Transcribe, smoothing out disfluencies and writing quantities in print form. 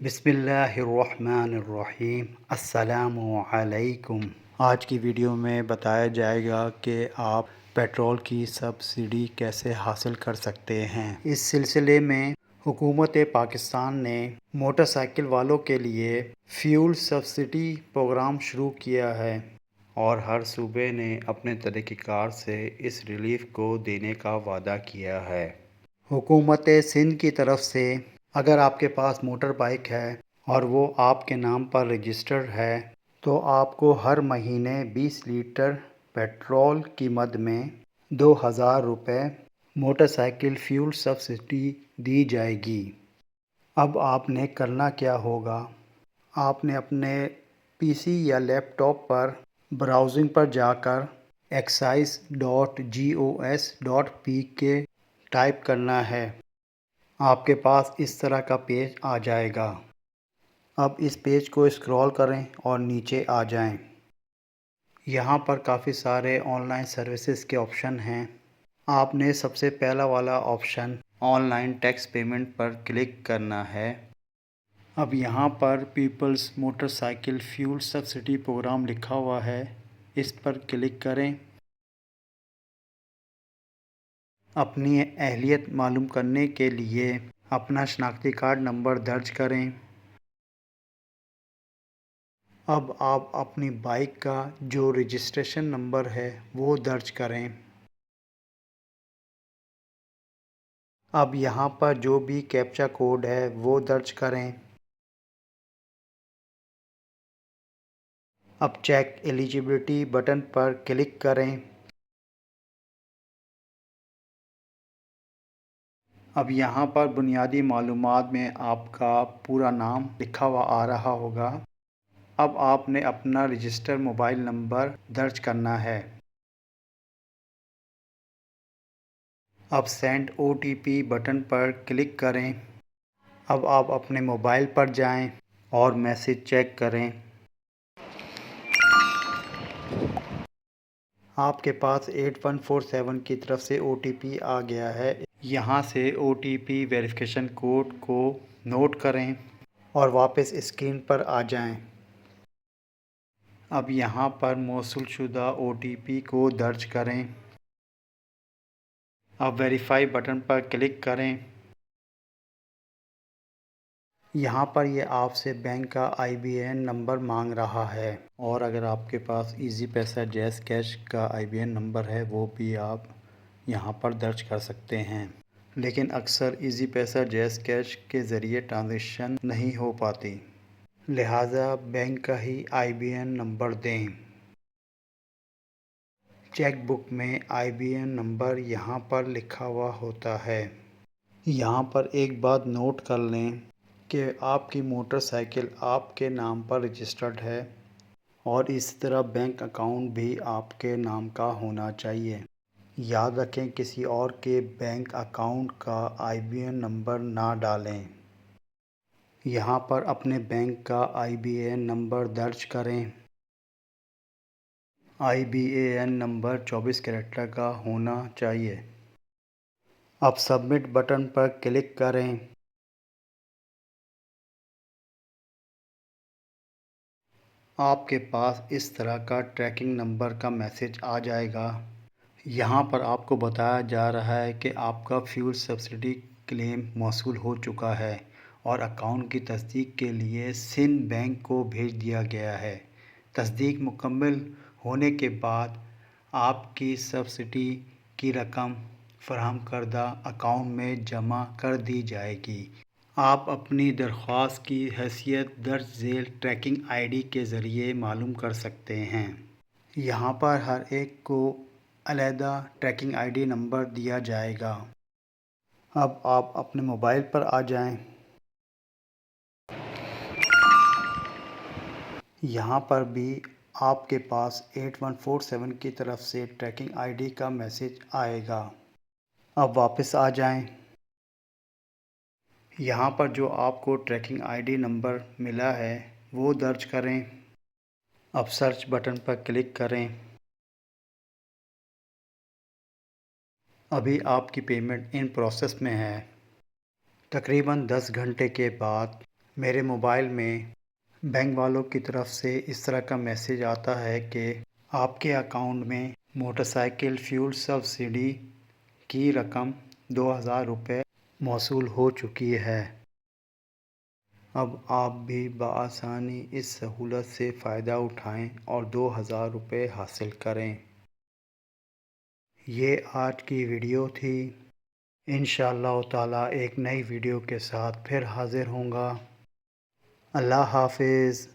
بسم اللہ الرحمن الرحیم۔ السلام علیکم۔ آج کی ویڈیو میں بتایا جائے گا کہ آپ پیٹرول کی سبسڈی کیسے حاصل کر سکتے ہیں۔ اس سلسلے میں حکومت پاکستان نے موٹر سائیکل والوں کے لیے فیول سبسڈی پروگرام شروع کیا ہے اور ہر صوبے نے اپنے طریقہ کار سے اس ریلیف کو دینے کا وعدہ کیا ہے۔ حکومت سندھ کی طرف سے اگر آپ کے پاس موٹر بائیک ہے اور وہ آپ کے نام پر رجسٹرڈ ہے تو آپ کو ہر مہینے 20 لیٹر پیٹرول کی مد میں 2000 روپے موٹر سائیکل فیول سبسڈی دی جائے گی۔ اب آپ نے کرنا کیا ہوگا، آپ نے اپنے پی سی یا لیپ ٹاپ پر براؤزنگ پر جا کر excise.gos.pk ٹائپ کرنا ہے۔ آپ کے پاس اس طرح کا پیج آ جائے گا۔ اب اس پیج کو اسکرول کریں اور نیچے آ جائیں۔ یہاں پر کافی سارے آن لائن سروسز کے آپشن ہیں۔ آپ نے سب سے پہلا والا option online tax payment پر کلک کرنا ہے۔ اب یہاں پر peoples motorcycle fuel subsidy program لکھا ہوا ہے، اس پر کلک کریں۔ اپنی اہلیت معلوم کرنے کے لیے اپنا شناختی کارڈ نمبر درج کریں۔ اب آپ اپنی بائیک کا جو رجسٹریشن نمبر ہے وہ درج کریں۔ اب یہاں پر جو بھی کیپچا کوڈ ہے وہ درج کریں۔ اب چیک ایلیجیبلٹی بٹن پر کلک کریں۔ اب یہاں پر بنیادی معلومات میں آپ کا پورا نام لکھا ہوا آ رہا ہوگا۔ اب آپ نے اپنا رجسٹر موبائل نمبر درج کرنا ہے۔ اب send O T P button پر کلک کریں۔ اب آپ اپنے موبائل پر جائیں اور میسج چیک کریں۔ آپ کے پاس 8147 کی طرف سے او ٹی پی آ گیا ہے۔ یہاں سے O T P verification code کو نوٹ کریں اور واپس اسکرین پر آ جائیں۔ اب یہاں پر موصول شدہ او ٹی پی کو درج کریں۔ اب ویریفائی بٹن پر کلک کریں۔ یہاں پر یہ آپ سے بینک کا آئی بی این نمبر مانگ رہا ہے، اور اگر آپ کے پاس ایزی پیسہ جیز کیش کا آئی بی این نمبر ہے وہ بھی آپ یہاں پر درج کر سکتے ہیں، لیکن اکثر ایزی پیسہ جیز کیش کے ذریعے ٹرانزیکشن نہیں ہو پاتی، لہٰذا بینک کا ہی آئی بی این نمبر دیں۔ چیک بک میں آئی بی این نمبر یہاں پر لکھا ہوا ہوتا ہے۔ یہاں پر ایک بات نوٹ کر لیں کہ آپ کی موٹر سائیکل آپ کے نام پر رجسٹرڈ ہے اور اسی طرح بینک اکاؤنٹ بھی آپ کے نام کا ہونا چاہیے۔ یاد رکھیں کسی اور کے بینک اکاؤنٹ کا آئی بی این نمبر نہ ڈالیں۔ یہاں پر اپنے بینک کا آئی بی این نمبر درج کریں۔ I B A N number 24 character کا ہونا چاہیے۔ اب سبمٹ بٹن پر کلک کریں۔ آپ کے پاس اس طرح کا ٹریکنگ نمبر کا میسج آ جائے گا۔ یہاں پر آپ کو بتایا جا رہا ہے کہ آپ کا فیول سبسڈی کلیم موصول ہو چکا ہے اور اکاؤنٹ کی تصدیق کے لیے سندھ بینک کو بھیج دیا گیا ہے۔ تصدیق مکمل ہونے کے بعد آپ کی سبسڈی کی رقم فراہم کردہ اکاؤنٹ میں جمع کر دی جائے گی۔ آپ اپنی درخواست کی حیثیت درج ذیل ٹریکنگ آئی ڈی کے ذریعے معلوم کر سکتے ہیں۔ یہاں پر ہر ایک کو علیحدہ ٹریکنگ آئی ڈی نمبر دیا جائے گا۔ اب آپ اپنے موبائل پر آ جائیں۔ یہاں پر بھی آپ کے پاس 8147 کی طرف سے ٹریکنگ آئی ڈی کا میسج آئے گا۔ اب واپس آ جائیں۔ یہاں پر جو آپ کو ٹریکنگ آئی ڈی نمبر ملا ہے وہ درج کریں۔ اب سرچ بٹن پر کلک کریں۔ ابھی آپ کی پیمنٹ ان پروسیس میں ہے۔ تقریباً 10 گھنٹے کے بعد میرے موبائل میں بینک والوں کی طرف سے اس طرح کا میسیج آتا ہے کہ آپ کے اکاؤنٹ میں موٹر سائیکل فیول سبسڈی کی رقم 2000 روپے موصول ہو چکی ہے۔ اب آپ بھی بآسانی اس سہولت سے فائدہ اٹھائیں اور 2000 روپے حاصل کریں۔ یہ آج کی ویڈیو تھی۔ انشاءاللہ تعالی ایک نئی ویڈیو کے ساتھ پھر حاضر ہوں گا۔ اللہ حافظ۔